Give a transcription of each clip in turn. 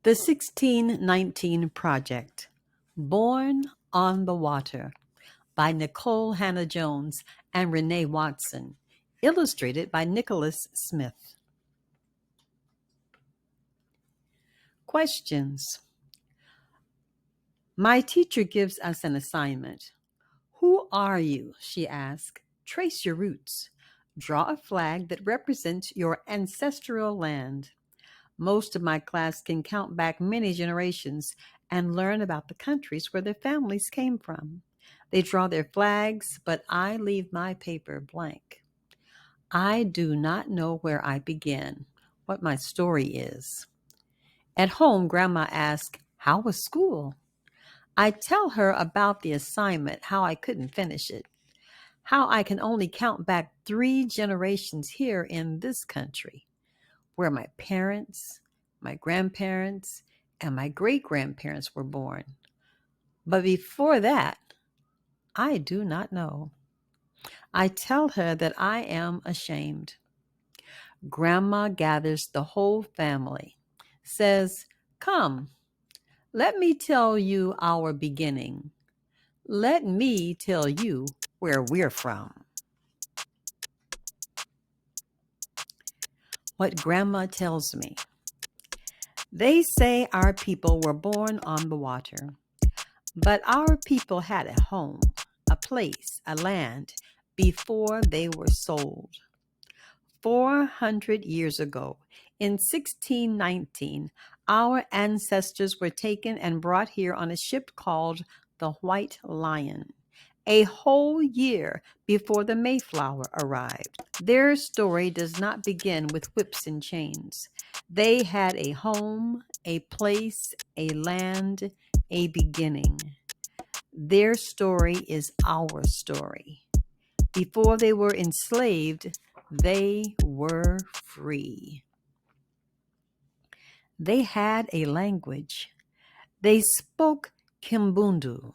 The 1619 Project, Born on the Water, by Nikole Hannah-Jones and Renee Watson, illustrated by Nikkolas Smith. Questions. My teacher gives us an assignment. Who are you? She asks. Trace your roots. Draw a flag that represents your ancestral land. Most of my class can count back many generations and learn about the countries where their families came from. They draw their flags, but I leave my paper blank. I do not know where I begin, what my story is. At home, Grandma asks, How was school? I tell her about the assignment, how I couldn't finish it, how I can only count back 3 generations here in this country, where my parents, my grandparents, and my great-grandparents were born. But before that, I do not know. I tell her that I am ashamed. Grandma gathers the whole family, says, Come, let me tell you our beginning. Let me tell you where we're from. What Grandma tells me. They say our people were born on the water, but our people had a home, a place, a land, before they were sold. 400 years ago, in 1619, our ancestors were taken and brought here on a ship called the White Lion, a whole year before the Mayflower arrived. Their story does not begin with whips and chains. They had a home, a place, a land, a beginning. Their story is our story. Before they were enslaved, they were free. They had a language. They spoke Kimbundu,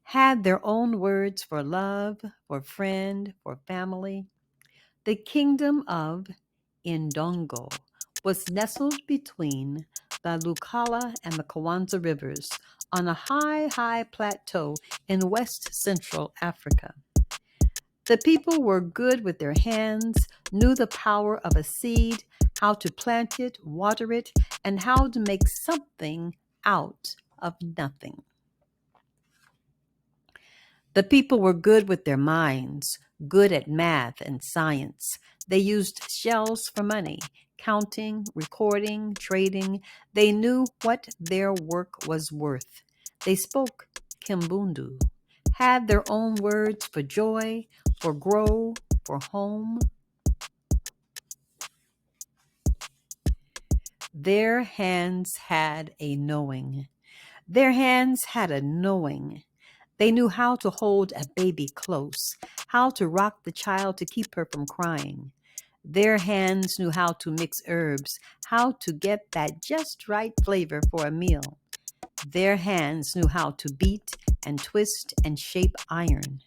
had their own words for love, for friend, for family. The kingdom of Indongo was nestled between the Lukala and the Kawanza rivers on a high plateau in west central Africa. The people were good with their hands, knew the power of a seed, how to plant it, water it, and how to make something out of nothing. The people were good with their minds, good at math and science. They used shells for money, counting, recording, trading. They knew what their work was worth. They spoke Kimbundu, had their own words for joy, for grow, for home. Their hands had a knowing. Their hands had a knowing. They knew how to hold a baby close, how to rock the child to keep her from crying. Their hands knew how to mix herbs, how to get that just right flavor for a meal. Their hands knew how to beat and twist and shape iron,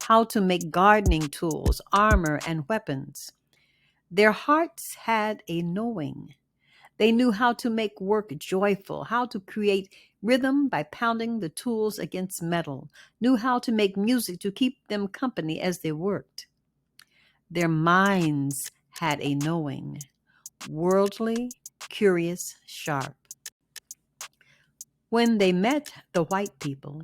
how to make gardening tools, armor, and weapons. Their hearts had a knowing. They knew how to make work joyful, how to create rhythm by pounding the tools against metal, knew how to make music to keep them company as they worked. Their minds had a knowing, worldly, curious, sharp. When they met the white people,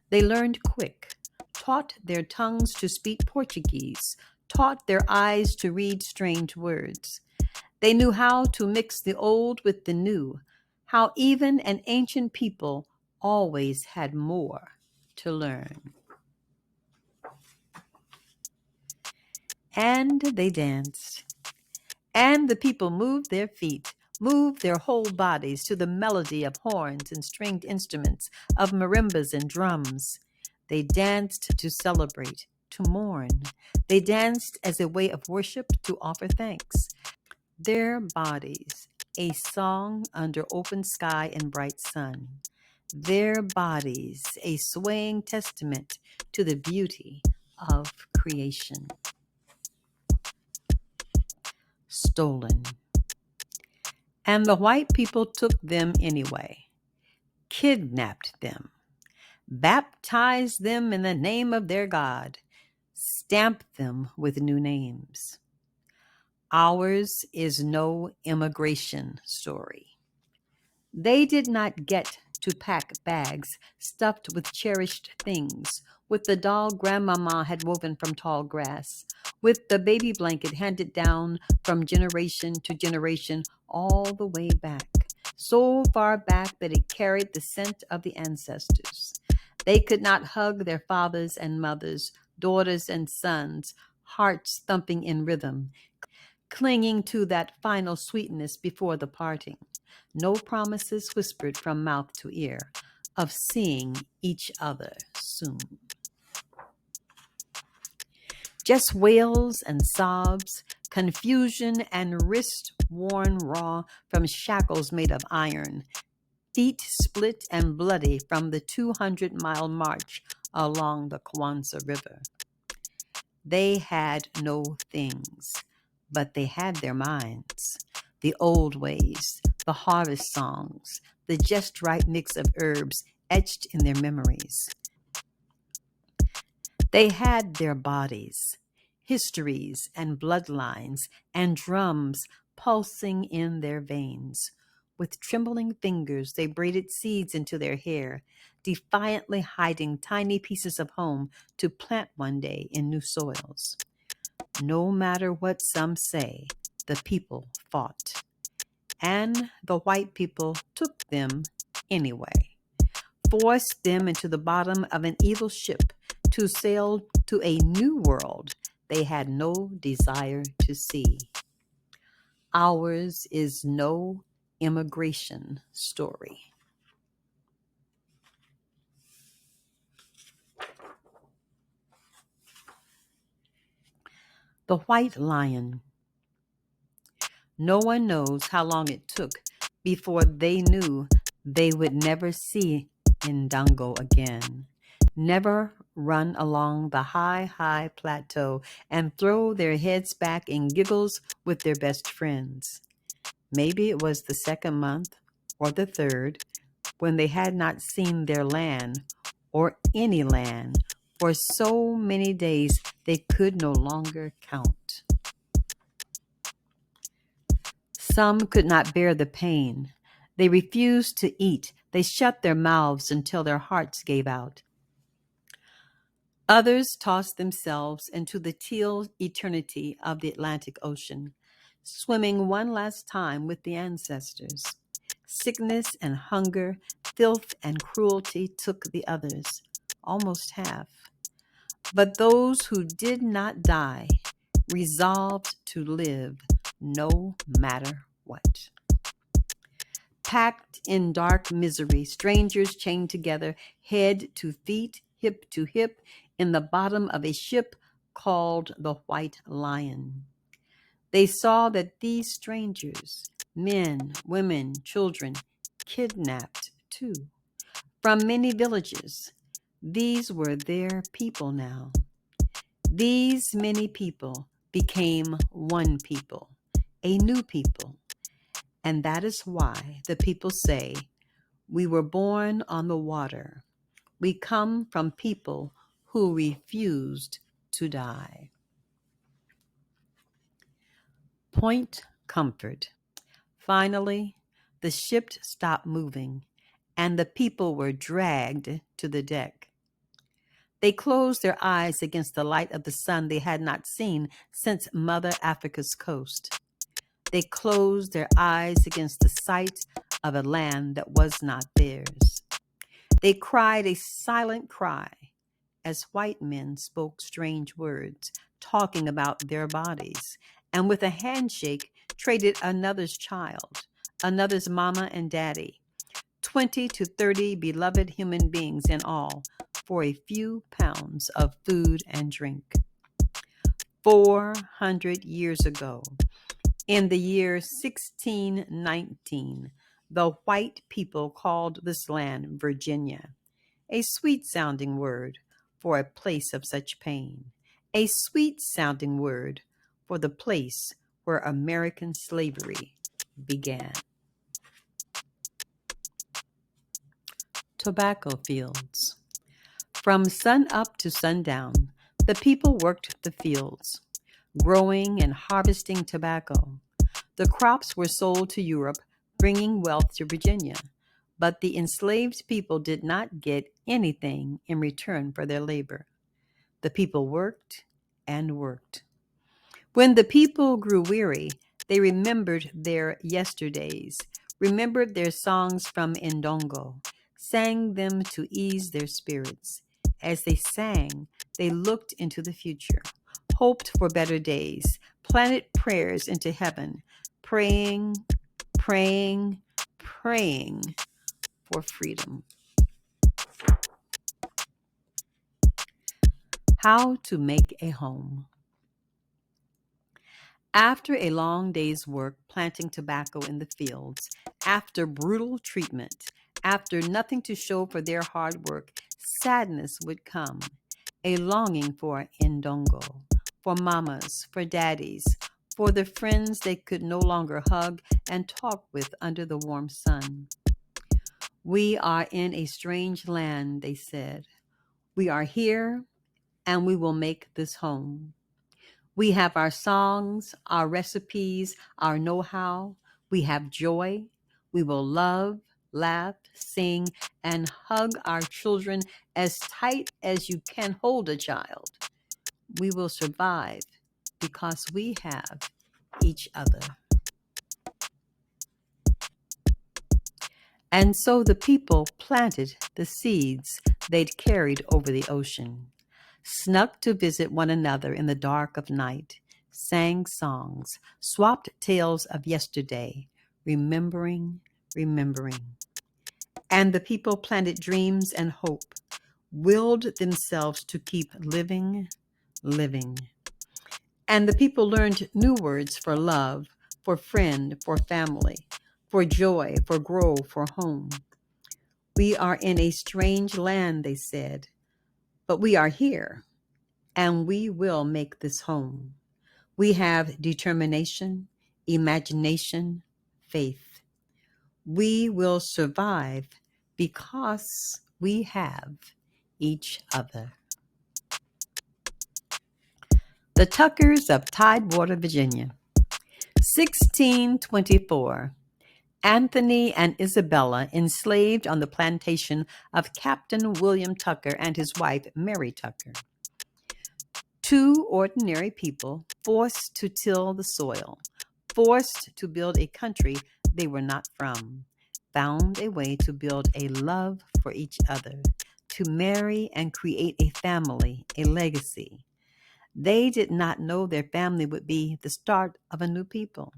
they learned quick, taught their tongues to speak Portuguese, taught their eyes to read strange words. They knew how to mix the old with the new, how even an ancient people always had more to learn. And they danced. And the people moved their feet, moved their whole bodies to the melody of horns and stringed instruments, of marimbas and drums. They danced to celebrate, to mourn. They danced as a way of worship, to offer thanks. Their bodies, a song under open sky and bright sun. Their bodies, a swaying testament to the beauty of creation. Stolen. And the white people took them anyway, kidnapped them, baptized them in the name of their God, stamped them with new names. Ours is no immigration story. They did not get to pack bags stuffed with cherished things, with the doll grandmama had woven from tall grass, with the baby blanket handed down from generation to generation all the way back, so far back that it carried the scent of the ancestors. They could not hug their fathers and mothers, daughters and sons, hearts thumping in rhythm, clinging to that final sweetness before the parting. No promises whispered from mouth to ear of seeing each other soon. Just wails and sobs, confusion and wrist worn raw from shackles made of iron, feet split and bloody from the 200-mile march along the Kwanzaa River. They had no things, but they had their minds. The old ways, the harvest songs, the just right mix of herbs etched in their memories. They had their bodies, histories and bloodlines, and drums pulsing in their veins. With trembling fingers, they braided seeds into their hair, defiantly hiding tiny pieces of home to plant one day in new soils. No matter what some say, the people fought. And the white people took them anyway, forced them into the bottom of an evil ship to sail to a new world they had no desire to see. Ours is no immigration story. The White Lion. No one knows how long it took before they knew they would never see Ndongo again, never run along the high plateau and throw their heads back in giggles with their best friends. Maybe it was the second month or the third when they had not seen their land or any land for so many days they could no longer count. Some could not bear the pain. They refused to eat. They shut their mouths until their hearts gave out. Others tossed themselves into the teal eternity of the Atlantic Ocean, swimming one last time with the ancestors. Sickness and hunger, filth and cruelty took the others, almost half. But those who did not die resolved to live no matter what. Packed in dark misery, strangers chained together, head to feet, hip to hip, in the bottom of a ship called the White Lion. They saw that these strangers, men, women, children, kidnapped too, from many villages, these were their people now. These many people became one people, a new people. And that is why the people say, we were born on the water. We come from people who refused to die. Point Comfort. Finally, the ship stopped moving, and the people were dragged to the deck. They closed their eyes against the light of the sun they had not seen since Mother Africa's coast. They closed their eyes against the sight of a land that was not theirs. They cried a silent cry as white men spoke strange words, talking about their bodies, and with a handshake traded another's child, another's mama and daddy, 20 to 30 beloved human beings in all, for a few pounds of food and drink. 400 years ago, in the year 1619, the white people called this land Virginia, a sweet-sounding word for a place of such pain, a sweet-sounding word for the place where American slavery began. Tobacco fields. From sun up to sundown, the people worked the fields, growing and harvesting tobacco. The crops were sold to Europe, bringing wealth to Virginia. But the enslaved people did not get anything in return for their labor. The people worked and worked. When the people grew weary, they remembered their yesterdays, remembered their songs from Ndongo, sang them to ease their spirits. As they sang, they looked into the future, hoped for better days, planted prayers into heaven, praying, praying, praying for freedom. How to make a home. After a long day's work planting tobacco in the fields, after brutal treatment, after nothing to show for their hard work, sadness would come, a longing for Ndongo, for mamas, for daddies, for the friends they could no longer hug and talk with under the warm sun. We are in a strange land, they said. We are here, and we will make this home. We have our songs, our recipes, our know how. We have joy. We will love, laugh, sing, and hug our children as tight as you can hold a child. We will survive because we have each other. And so the people planted the seeds they'd carried over the ocean, snuck to visit one another in the dark of night, sang songs, swapped tales of yesterday, remembering, remembering. And the people planted dreams and hope, willed themselves to keep living, living. And the people learned new words for love, for friend, for family, for joy, for grow, for home. We are in a strange land, they said, but we are here, and we will make this home. We have determination, imagination, faith. We will survive because we have each other. The Tuckers of Tidewater, Virginia. 1624. Anthony and Isabella enslaved on the plantation of Captain William Tucker and his wife Mary Tucker. Two ordinary people forced to till the soil, forced to build a country they were not from, found a way to build a love for each other, to marry and create a family, a legacy. They did not know their family would be the start of a new people.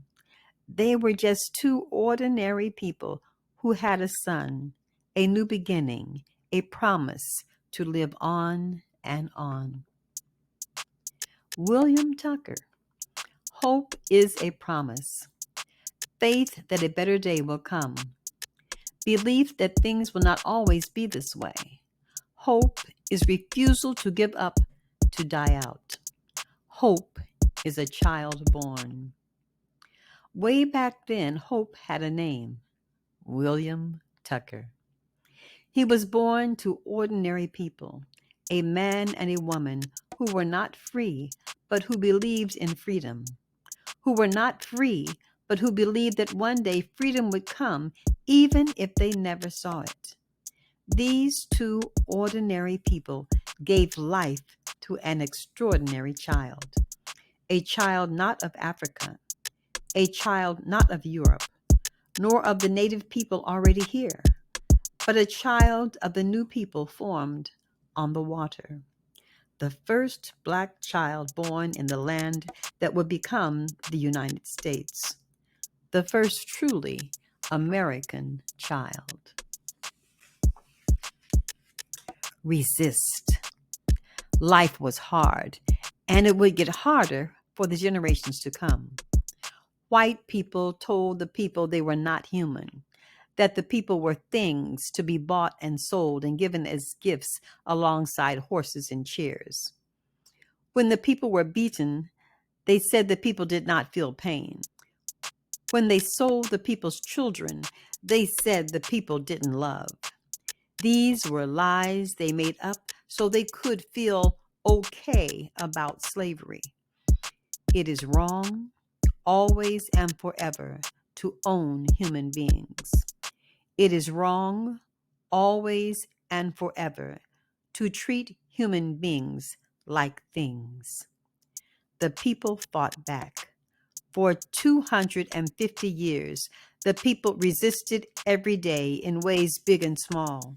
They were just two ordinary people who had a son, a new beginning, a promise to live on and on. William Tucker. Hope is a promise. Faith that a better day will come. Belief that things will not always be this way. Hope is refusal to give up, to die out. Hope is a child born. Way back then, hope had a name. William Tucker. He was born to ordinary people, a man and a woman who were not free, but who believed in freedom, who were not free, but who believed that one day freedom would come, even if they never saw it. These two ordinary people gave life to an extraordinary child, a child not of Africa, a child not of Europe, nor of the native people already here, but a child of the new people formed on the water, the first Black child born in the land that would become the United States, the first truly American child. Resist. Life was hard, and it would get harder for the generations to come. White people told the people they were not human, that the people were things to be bought and sold and given as gifts alongside horses and chairs. When the people were beaten, they said the people did not feel pain. When they sold the people's children, they said the people didn't love. These were lies they made up so they could feel okay about slavery. It is wrong, always and forever, to own human beings. It is wrong, always and forever, to treat human beings like things. The people fought back. For 250 years, the people resisted every day in ways big and small.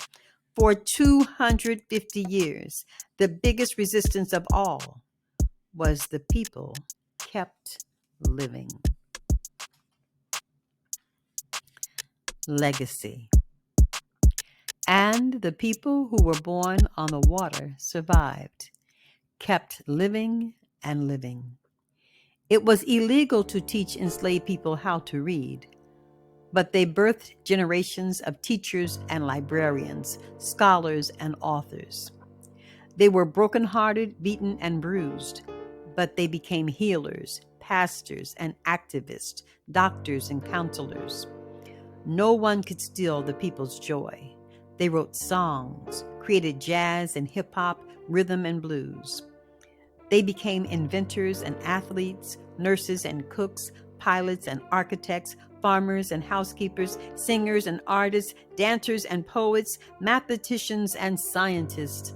For 250 years, the biggest resistance of all was the people kept living. Legacy. And the people who were born on the water survived, kept living and living. It was illegal to teach enslaved people how to read, but they birthed generations of teachers and librarians, scholars and authors. They were brokenhearted, beaten, and bruised, but they became healers, pastors, and activists, doctors, and counselors. No one could steal the people's joy. They wrote songs, created jazz and hip hop, rhythm and blues. They became inventors and athletes, nurses and cooks, pilots and architects, farmers and housekeepers, singers and artists, dancers and poets, mathematicians and scientists.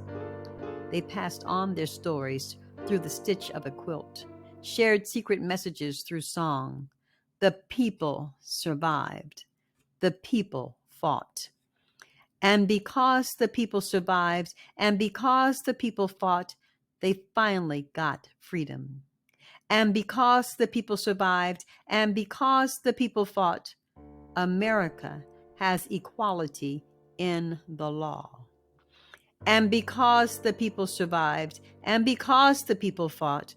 They passed on their stories through the stitch of a quilt, shared secret messages through song. The people survived. The people fought. And because the people survived, and because the people fought, they finally got freedom. And because the people survived, and because the people fought, America has equality in the law. And because the people survived, and because the people fought,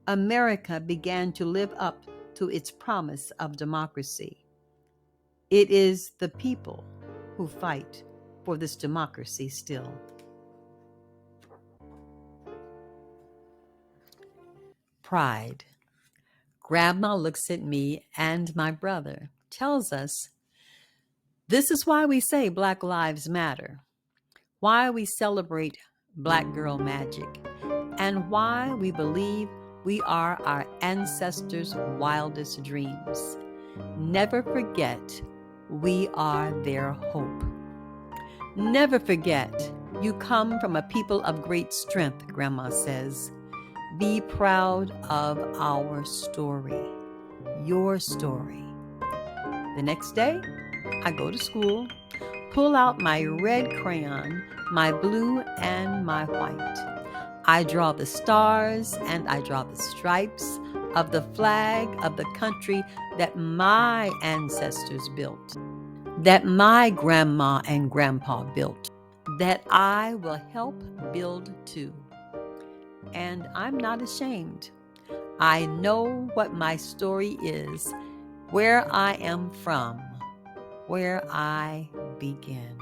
America began to live up to its promise of democracy. It is the people who fight for this democracy still. Pride. Grandma looks at me and my brother, tells us, this is why we say Black Lives Matter, why we celebrate Black girl magic, and why we believe we are our ancestors' wildest dreams. Never forget, we are their hope. Never forget, you come from a people of great strength, Grandma says. Be proud of our story, your story. The next day, I go to school, pull out my red crayon, my blue, and my white. I draw the stars and I draw the stripes of the flag of the country that my ancestors built, that my grandma and grandpa built, that I will help build too. And I'm not ashamed. I know what my story is, where I am from, where I begin.